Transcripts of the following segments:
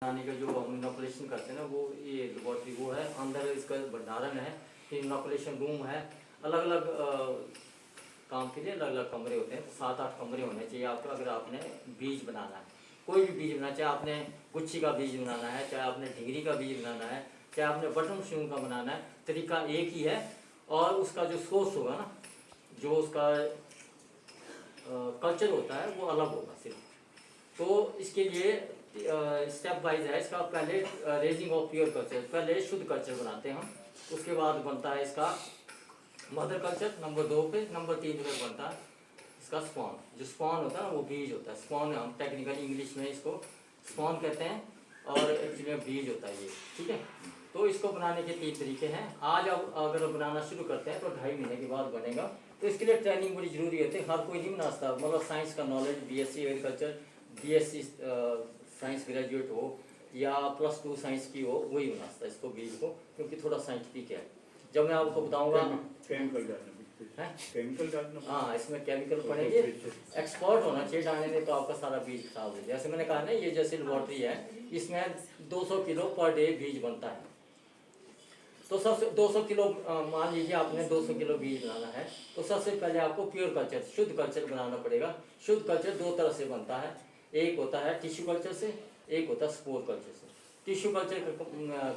बनाने का जो हम इनोकुलेशन करते हैं ना, वो ये लेबोरेटरी वो है, अंदर इसका भंडारण है, फिर इनोकुलेशन रूम है। अलग अलग काम के लिए अलग अलग कमरे होते हैं, तो 7-8 कमरे होने चाहिए आपको। अगर आपने बीज बनाना है, कोई भी बीज बनाना, चाहे आपने गुच्छी का बीज बनाना है, चाहे आपने ढिंगरी का बीज बनाना है, चाहे आपने बटन मशरूम का बनाना है, तरीका एक ही है। और उसका जो सोर्स होगा ना, जो उसका कल्चर होता है वो अलग होगा सिर्फ। तो इसके लिए स्टेप वाइज है इसका। पहले रेजिंग ऑफ प्योर कल्चर, पहले शुद्ध कल्चर बनाते हैं हम, उसके बाद बनता है इसका मदर कल्चर नंबर 2 पे। नंबर 3 पे बनता है इसका स्पॉन। जो स्पॉन होता है ना वो बीज होता है। स्पॉन हम टेक्निकल इंग्लिश में इसको स्पॉन कहते हैं, और एक्चुअली में बीज होता है ये, ठीक है। तो इसको बनाने के 3 तरीके हैं। आज अब अगर बनाना शुरू करते हैं तो 2.5 महीने के बाद बनेगा। तो इसके लिए ट्रेनिंग बड़ी जरूरी होती है। हर कोई नहीं बना सकता, मतलब साइंस का knowledge, BSc agriculture, BSc science graduate हो या +2 साइंस की हो, वही बना सकता है इसको, बीज को, क्योंकि थोड़ा साइंटिफिक है। जब मैं आपको बताऊंगा केमिकल डालना, हाँ, इसमें केमिकल पड़ेंगे। एक्सपर्ट होना चाहिए डालने में, तो आपका सारा बीज खराब हो जाए। जैसे मैंने कहा ना, ये जैसे लेबोरेटरी है, इसमें 200 किलो पर डे बीज बनता है। तो सबसे 200 किलो मान लीजिए आपने 200 किलो बीज बनाना है, तो सबसे पहले आपको प्योर कल्चर, शुद्ध कल्चर बनाना पड़ेगा। शुद्ध कल्चर 2 तरह से बनता है। एक होता है टिश्यू कल्चर से, एक होता है स्पोर कल्चर से। टिश्यू कल्चर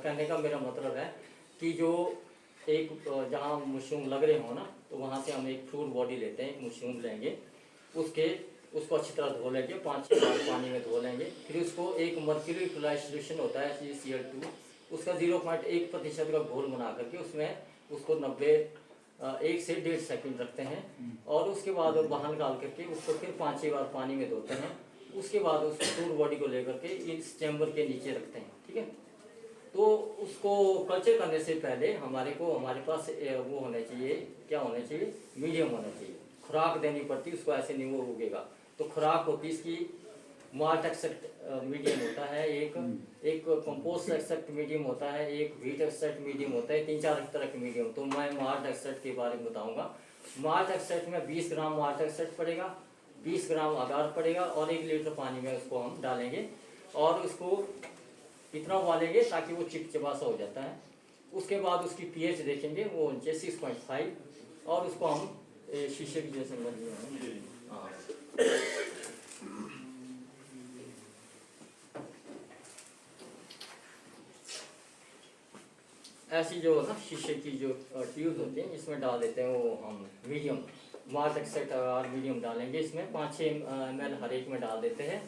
कहने का मेरा मतलब है कि जो एक जहाँ मशरूम लग रहे हो ना, तो वहाँ से हम एक फ्रूट बॉडी लेते हैं, एक मशरूम लेंगे, उसको अच्छी तरह धो लेंगे, 5-6 बार पानी में धो लेंगे। फिर उसको एक मर्क्यूरी क्लोराइड सॉल्यूशन होता है Cl2, उसका 0.1% का घोल बना करके उसमें उसको 1 से 1.5 सेकंड रखते हैं, और उसके बाद बाहर निकाल करके उसको फिर 5-6 बार पानी में धोते हैं। उसके बाद उस फ्रूट बॉडी को लेकर के इस चैम्बर के नीचे रखते हैं, ठीक है। तो उसको कल्चर करने से पहले हमारे पास वो होने चाहिए, क्या होने चाहिए, मीडियम होना चाहिए। खुराक देनी पड़ती, उसको ऐसे नहीं वो उगेगा। तो खुराक होती इसकी माल्ट एक्सट्रैक्ट मीडियम होता है, एक कंपोस्ट एक्सट्रैक्ट मीडियम होता है, एक व्हीट एक्सट्रैक्ट मीडियम होता है, 3-4 तरह के मीडियम। तो मैं माल्ट एक्सट्रैक्ट के बारे में बताऊंगा। माल्ट एक्सट्रैक्ट में 20 ग्राम माल्ट एक्सट्रैक्ट पड़ेगा, 20 ग्राम आगार पड़ेगा, और 1 लीटर पानी में उसको हम डालेंगे, और उसको इतना उबालेंगे ताकि वो चिपचिपा सा हो जाता है। उसके बाद उसकी पीएच देखेंगे, वो नीचे 6.5, और उसको हम शीशे की जैसे हाँ, ऐसी जो ना शीशे की जो ट्यूब होती हैं, इसमें डाल देते हैं वो हम मीडियम माल्ट एक्सट्रैक्ट और मीडियम डालेंगे। इसमें 5-6 ml हर एक में डाल देते हैं,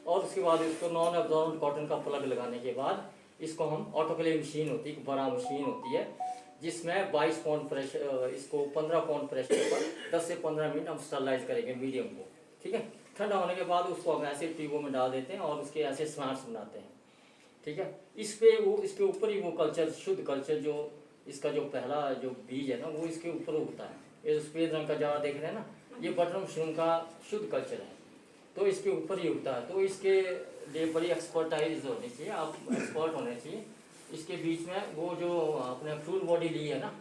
और उसके बाद इसको नॉन एब्जॉर्बेंट कॉटन का प्लग लगाने के बाद इसको हम ऑटोक्लेव मशीन होती है, एक बड़ा मशीन होती है, जिसमें 22 पाउंड प्रेशर, इसको 15 पाउंड प्रेशर पर 10 से 15 मिनट हम स्टरलाइज करेंगे मीडियम को, ठीक है। ठंडा होने के बाद उसको हम ऐसे ट्यूबों में डाल देते हैं, और उसके ऐसे स्लैंट्स बनाते हैं, ठीक है। इसके ऊपर ही वो कल्चर, शुद्ध कल्चर, जो इसका जो पहला जो बीज है ना, वो इसके ऊपर उगता है। ये सफेद रंग का जावा देख रहे हैं ना, ये बटर मशरूम का शुद्ध कल्चर है, तो इसके ऊपर ही उगता है। तो इसके लिए बड़ी एक्सपर्टाइज होनी चाहिए, आप एक्सपर्ट होने चाहिए। इसके बीच में वो जो अपने फ्रूट बॉडी ली है ना,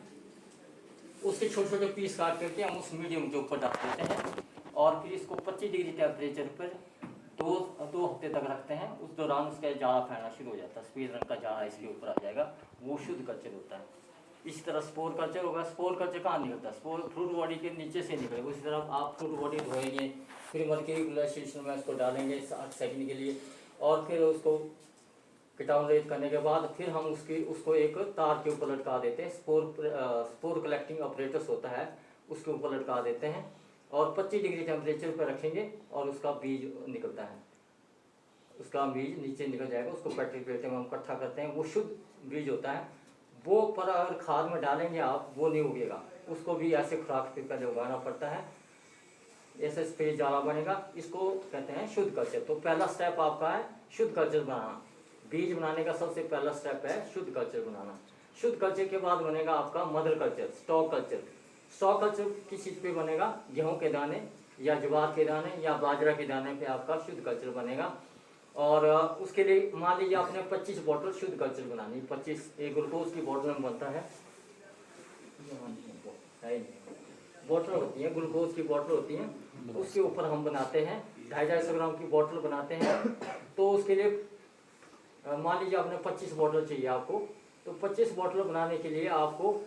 उसके छोटे छोटे पीस काट करके हम उस मीडियम के ऊपर डाल देते हैं, और फिर इसको 25 डिग्री टेम्परेचर पर 2 हफ्ते तक रखते हैं। उस दौरान उसका जाड़ा फैलना शुरू हो जाता है, सफेद रंग का जाड़ा इसके ऊपर आ जाएगा, वो शुद्ध कल्चर होता है। इसी तरह स्पोर कल्चर होगा। स्पोर कल्चर कहाँ निकलता है, स्पोर फ्रूट बॉडी के नीचे से निकलेगा। उसी तरह आप फ्रूट बॉडी धोएंगे, फिर मर्क्यूरी क्लोराइड में उसको डालेंगे 60 सेकंड के लिए, और फिर उसको कीटाणु रहित करने के बाद फिर हम उसको एक तार के ऊपर लटका देते हैं। स्पोर कलेक्टिंग ऑपरेटर्स होता है, उसके ऊपर लटका देते हैं, और 25 डिग्री टेम्परेचर पर रखेंगे, और उसका बीज निकलता है। उसका बीज नीचे निकल जाएगा, उसको पेट्री प्लेट में हम इकट्ठा करते हैं, वो शुद्ध बीज होता है। वो पर अगर खाद में डालेंगे आप, वो नहीं उगेगा, उसको भी ऐसे खुराक पे पहले उगाना पड़ता है, ऐसे स्पेस जाला बनेगा। इसको कहते हैं शुद्ध कल्चर। तो पहला स्टेप आपका है शुद्ध कल्चर बनाना। बीज बनाने का सबसे पहला स्टेप है शुद्ध कल्चर बनाना। शुद्ध कल्चर के बाद बनेगा आपका mother culture, stock culture. Stock culture किस चीज़ पे बनेगा, गेहूं के दाने या ज्वार के दाने या बाजरा के दाने पे आपका शुद्ध कल्चर बनेगा। और उसके लिए मान लीजिए आपने 25 बॉटल शुद्ध कल्चर बनानी, 25 एक ग्लूकोज की बॉटल में बनता है, बॉटल होती है, ग्लूकोज की बॉटल होती है, उसके ऊपर हम बनाते हैं 250-250 ग्राम की बॉटल बनाते हैं। तो उसके लिए मान लीजिए आपने 25 बॉटल चाहिए आपको, तो 25 बॉटल बनाने के लिए आपको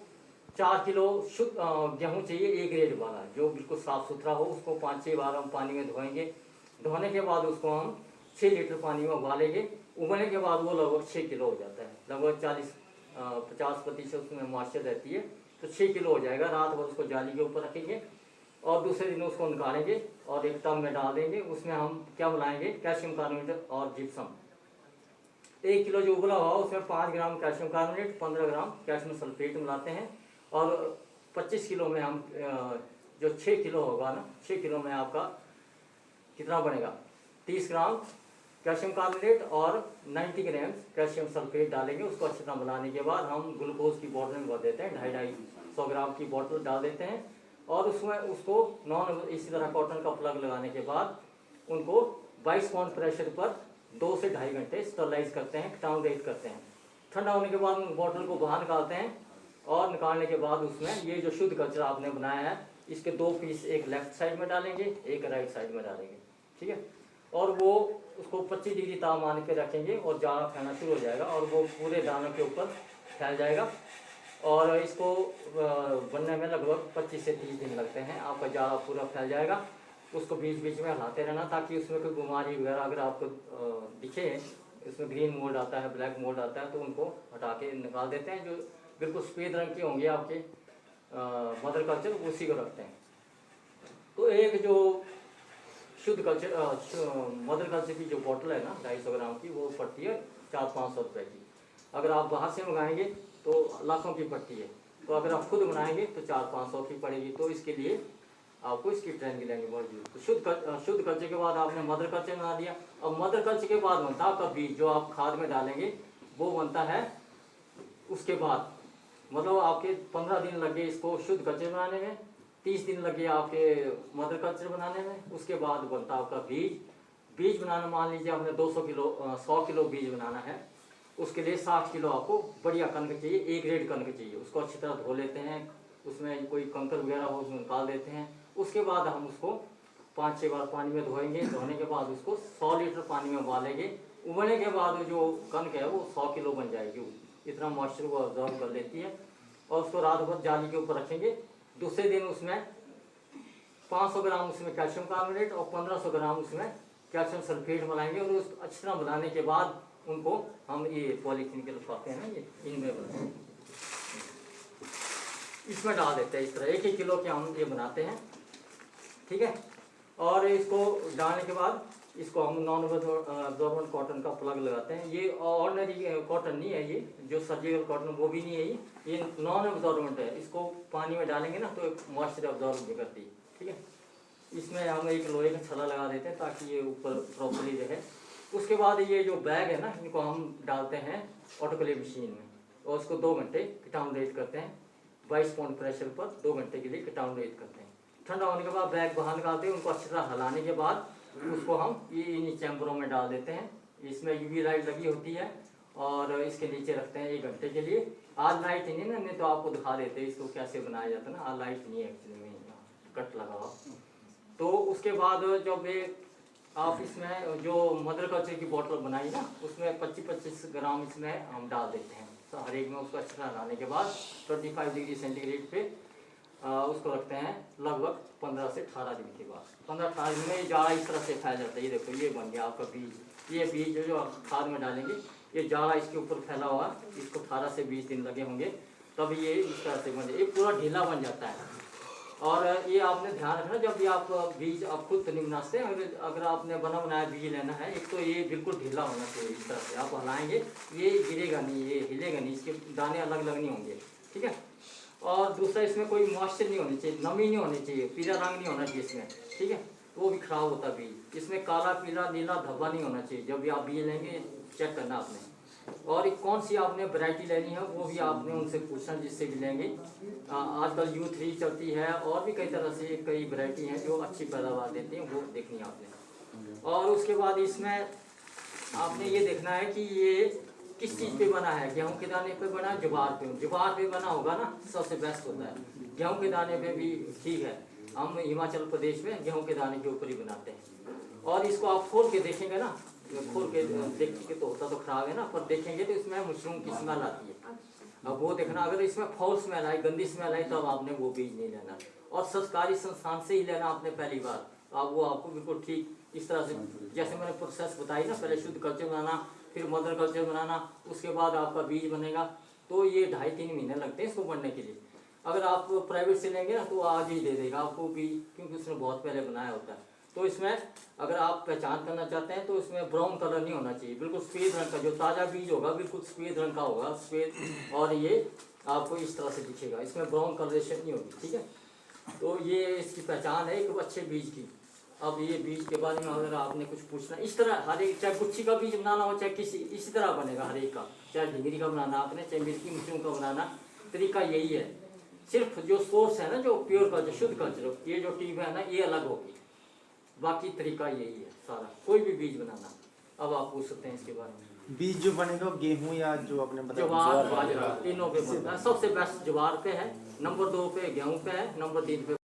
4 किलो शुद्ध गेहूँ चाहिए, ए ग्रेड वाला जो बिल्कुल साफ़ सुथरा हो। उसको 5-6 बार हम पानी में धोएंगे। धोने के बाद उसको हम 6 लीटर पानी में उबालेंगे। उबलने के बाद वो लगभग 6 किलो हो जाता है। लगभग 50% उसमें मॉइस्चर रहती है, तो 6 किलो हो जाएगा। रात भर उसको जाली के ऊपर रखेंगे और दूसरे दिन उसको निकालेंगे और एक टब में डाल देंगे। उसमें हम क्या मिलाएंगे, कैल्शियम कार्बोनेट और जिप्सम। 1 किलो जो उबला हुआ उसमें 5 ग्राम कैल्शियम कार्बोनेट, 15 ग्राम कैल्शियम सल्फेट मिलाते हैं। और 25 किलो में हम जो 6 किलो होगा ना, 6 किलो में आपका कितना बनेगा, 30 ग्राम कैल्शियम कार्बोनेट और 90 ग्राम कैल्शियम सल्फेट डालेंगे। उसको अच्छी तरह मिलाने के बाद हम ग्लूकोज की बॉटल में भर देते हैं, 250-250 ग्राम की बॉटल डाल देते हैं। और उसमें उसको इसी तरह कॉटन का प्लग लगाने के बाद उनको 22 पाउंड प्रेशर पर 2 से 2.5 घंटे स्टरलाइज करते हैं, कीटाणु रहित करते हैं। ठंडा होने के बाद उन बॉटल को बाहर निकालते हैं और निकालने के बाद उसमें ये जो शुद्ध कचरा आपने बनाया है इसके 2 पीस, एक लेफ्ट साइड में डालेंगे, एक राइट साइड में डालेंगे, ठीक है। और वो उसको 25 डिग्री तापमान पे रखेंगे और जाड़ा फैलना शुरू हो जाएगा और वो पूरे दानों के ऊपर फैल जाएगा। और इसको बनने में लगभग 25 से 30 दिन लगते हैं। आपका जाड़ा पूरा फैल जाएगा। उसको बीच बीच में हिलाते रहना ताकि उसमें कोई बीमारी वगैरह अगर आपको दिखे, इसमें ग्रीन मोल्ड आता है, ब्लैक मोल्ड आता है, तो उनको हटा के निकाल देते हैं। जो बिल्कुल सफ़ेद रंग के होंगे आपके मदर कल्चर, उसी को रखते हैं। तो एक जो शुद्ध कल्चर मदर कल्चर की जो बोतल है ना 250 ग्राम की, वो पड़ती है 400-500 रुपये की। अगर आप बाहर से मंगाएंगे तो लाखों की पड़ती है। तो अगर आप खुद बनाएंगे तो 400-500 की पड़ेगी। तो इसके लिए आपको इसकी ट्रेनिंग लेनी पड़ेगी। तो शुद्ध कल्चर के बाद आपने मदर कल्चर बना दिया। अब मदर कल्चर के बाद बनता है आपका बीज, जो आप खाद में डालेंगे वो बनता है उसके बाद। मतलब आपके 15 दिन लगे इसको शुद्ध कल्चर बनाने में, 30 दिन लगे आपके मदर कल्चर बनाने में। उसके बाद बनता है आपका बीज बनाना। मान लीजिए आपने 100 किलो बीज बनाना है, उसके लिए 60 किलो आपको बढ़िया कणक चाहिए, ए ग्रेड कणक चाहिए। उसको अच्छी तरह धो लेते हैं, उसमें कोई कंकर वगैरह हो उसमें निकाल देते हैं। उसके बाद हम उसको 5-6 बार पानी में धोएंगे। धोने के बाद उसको 100 लीटर पानी में उबालेंगे। उबलने के बाद जो कणक है वो 100 किलो बन जाएगी। इतना मॉइस्चर को अब्जॉर्व कर लेती है। और उसको रात भर जाली के ऊपर रखेंगे। दूसरे दिन उसमें 500 ग्राम उसमें कैल्शियम कार्बोनेट और 1500 ग्राम उसमें कैल्शियम सल्फेट मिलाएंगे। और उस अच्छी तरह बनाने के बाद उनको हम ये पॉलीथीन के लिफाफे हैं ना, ये इनमें बनाते हैं, इसमें डाल देते हैं। इस तरह 1-1 किलो के हम ये बनाते हैं, ठीक है। और इसको डालने के बाद इसको हम नॉन एब्जॉर्बेंट कॉटन का प्लग लगाते हैं। ये ऑर्डिनरी कॉटन नहीं है, ये जो सर्जिकल कॉटन वो भी नहीं है, ये नॉन एब्जॉर्बेंट है। इसको पानी में डालेंगे ना तो मॉइस्चर एब्जॉर्ब भी करती है, ठीक है। इसमें हम एक लोहे का छल्ला लगा देते हैं ताकि ये ऊपर प्रॉपर्ली रहे। उसके बाद ये जो बैग है ना, इनको हम डालते हैं ऑटोक्लेव मशीन में और उसको 2 घंटे कीटाणु रहित करते हैं। 22 पाउंड प्रेशर पर 2 घंटे के लिए कीटाणु रहित करते हैं। ठंडा होने के बाद बैग बाहर निकालते हैं। उनको अच्छी तरह हिलाने के बाद उसको हम ये इन चैम्बरों में डाल देते हैं। इसमें यूवी लाइट लगी होती है और इसके नीचे रखते हैं 1 घंटे के लिए। आज लाइट नहीं ना, नहीं तो आपको दिखा देते हैं इसको कैसे बनाया जाता है ना। आज लाइट नहीं है एक्चुअली में, कट लगा हुआ। तो उसके बाद जब ये आप इसमें जो मदर कल्चर की बोतल बनाई ना, उसमें 25-25 ग्राम इसमें हम डाल देते हैं। तो हर एक में उसको अच्छी तरह लाने के बाद 25 डिग्री सेंटीग्रेड पे उसको रखते हैं लगभग 15 से 18 दिन के बाद। 15-18 दिन में ये जाड़ा इस तरह से फैल जाता है। ये देखो, ये बन गया आपका बीज। ये बीज जो आप खाद में डालेंगे, ये जाड़ा इसके ऊपर फैला हुआ, इसको 18 से 20 दिन लगे होंगे तब ये इस तरह से बन जाए। ये पूरा ढीला बन जाता है। और ये आपने ध्यान रखना, जब भी आप बीज आप खुद नहीं बनाते, अगर आपने बना बनाया बीज लेना है, एक तो ये बिल्कुल ढीला होना चाहिए। इस तरह से आप हिलाएंगे, ये गिरेगा नहीं, ये हिलेगा नहीं, इसके दाने अलग अलग नहीं होंगे, ठीक है। और दूसरा, इसमें कोई मॉइस्चर नहीं होनी चाहिए, नमी नहीं होनी चाहिए, पीला रंग नहीं होना चाहिए इसमें, ठीक है। तो वो भी खराब होता है बीज। इसमें काला पीला नीला धब्बा नहीं होना चाहिए। जब भी आप बीज लेंगे चेक करना आपने। और कौन सी आपने वैरायटी लेनी है वो भी आपने उनसे पूछना, जिससे भी लेंगे। आजकल U3 चलती है और भी कई तरह से कई वैरायटी हैं जो अच्छी पैदावार देती हैं, वो देखनी है आपने। और उसके बाद इसमें आपने ये देखना है कि ये किस चीज़ पे बना है। गेहूं के दाने पे बना है, ज्वार पे बना होगा ना, सबसे बेस्ट होता है। गेहूं के दाने पे भी ठीक है, हम हिमाचल प्रदेश में गेहूं के दाने के ऊपर ही बनाते हैं। और इसको आप खोल के देखेंगे ना, खोल के देखेंगे तो होता तो खराब है ना, पर देखेंगे तो इसमें मशरूम की स्मेल आती है। अब वो देखना, अगर इसमें फाउल स्मेल आई, गंदी स्मेल आई, तब आपने वो बीज नहीं लेना। और सरकारी संस्थान से ही लेना आपने पहली बार। अब वो आपको बिल्कुल ठीक इस तरह से, जैसे मैंने प्रोसेस बताई ना, पहले शुद्ध कल्चर बनाना, फिर मदर कल्चर बनाना, उसके बाद आपका बीज बनेगा। तो ये 2.5-3 महीने लगते हैं इसको बनने के लिए। अगर आप प्राइवेट से लेंगे ना तो आज ही दे देगा आपको बीज, क्योंकि उसने बहुत पहले बनाया होता है। तो इसमें अगर आप पहचान करना चाहते हैं तो इसमें ब्राउन कलर नहीं होना चाहिए, बिल्कुल सफ़ेद रंग का। जो ताज़ा बीज होगा बिल्कुल सफ़ेद रंग का होगा, सफ़ेद, और ये आपको इस तरह से दिखेगा, इसमें ब्राउन कलरेशन नहीं होगी, ठीक है। तो ये इसकी पहचान है एक अच्छे बीज की। अब ये बीज के बारे में अगर आपने कुछ पूछना, इस तरह हर एक, चाहे गुच्छी का बीज बनाना हो, चाहे किसी, इसी तरह बनेगा हर एक का। चाहे ढिंगरी का बनाना आपने, चाहे मिर्ची मशरूम का बनाना, तरीका यही है। सिर्फ जो सोर्स है ना, जो प्योर कल्चर, शुद्ध कल्चर, ये जो टीम है ना, ये अलग होगी, बाकी तरीका यही है सारा, कोई भी बीज बनाना। अब आप पूछ सकते हैं इसके बारे में। बीज जो बनेगा गेहूं या जो आपने बताया ज्वार बाजरा तीनों पे बनता है। सबसे बेस्ट ज्वार पे है, नंबर 2 पे गेहूं पे है, नंबर 3 पे